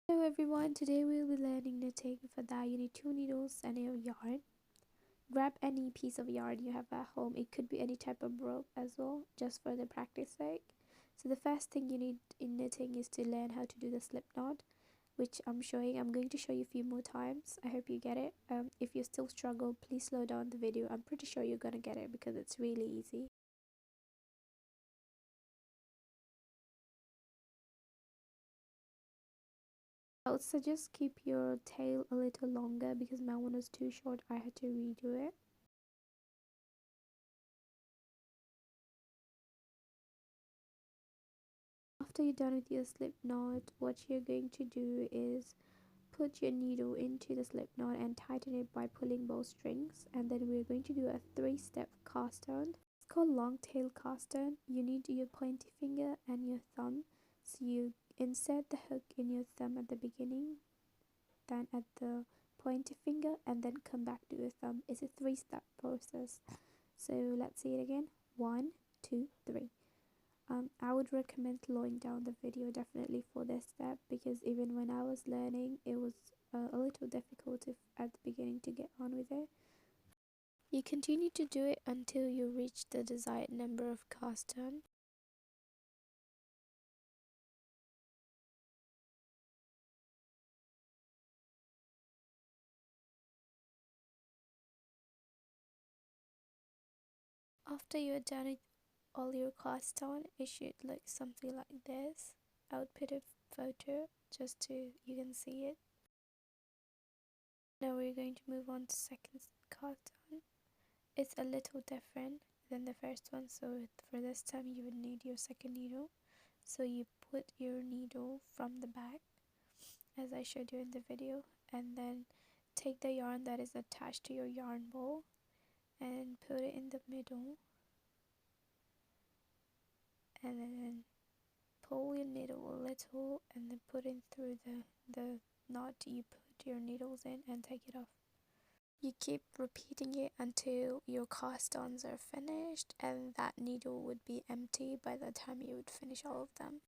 Hello everyone, today we'll be learning knitting. For that you need 2 needles and a yarn. Grab any piece of yarn you have at home, it could be any type of rope as well, just for the practice sake. So the first thing you need in knitting is to learn how to do the slip knot, which I'm going to show you a few more times. I hope you get it. If you still struggle, please slow down the video. I'm pretty sure you're gonna get it because it's really easy. I would suggest keep your tail a little longer because my one was too short. I had to redo it. After you're done with your slip knot, what you're going to do is put your needle into the slip knot and tighten it by pulling both strings, and then we're going to do a 3-step cast on. It's called long tail cast on. You need your pointy finger and your thumb, so you insert the hook in your thumb at the beginning, then at the pointy finger, and then come back to your thumb. It's a 3-step process. So let's see it again. 1, 2, 3. I would recommend slowing down the video definitely for this step, because even when I was learning it was a little difficult at the beginning to get on with it. You continue to do it until you reach the desired number of cast on. After you're done with all your cast on, it should look something like this. I would put a photo just to you can see it. Now we're going to move on to second cast on. It's a little different than the first one, so for this time you would need your second needle. So you put your needle from the back as I showed you in the video, and then take the yarn that is attached to your yarn ball and put it in the middle, and then pull your needle a little and then put it through the knot you put your needles in and take it off. You keep repeating it until your cast-ons are finished, and that needle would be empty by the time you would finish all of them.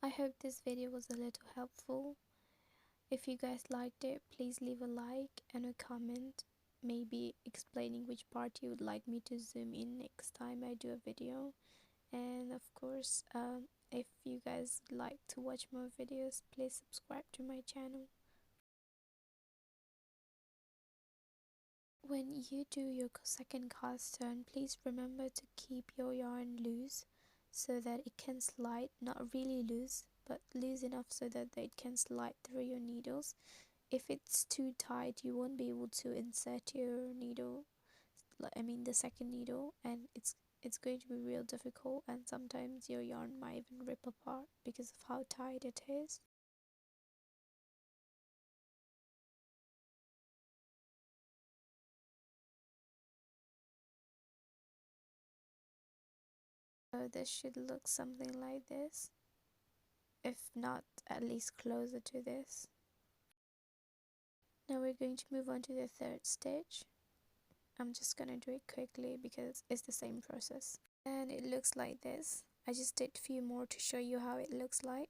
I hope this video was a little helpful. If you guys liked it, please leave a like and a comment, maybe explaining which part you would like me to zoom in next time I do a video. And of course, if you guys like to watch more videos, please subscribe to my channel. When you do your second cast on, please remember to keep your yarn loose so that it can slide, not really loose, but loose enough so that it can slide through your needles. If it's too tight, you won't be able to insert your needle, the second needle, and it's going to be real difficult, and sometimes your yarn might even rip apart because of how tight it is. So this should look something like this, if not at least closer to this. Now we're going to move on to the third stitch. I'm just gonna do it quickly because it's the same process. And it looks like this. I just did a few more to show you how it looks like.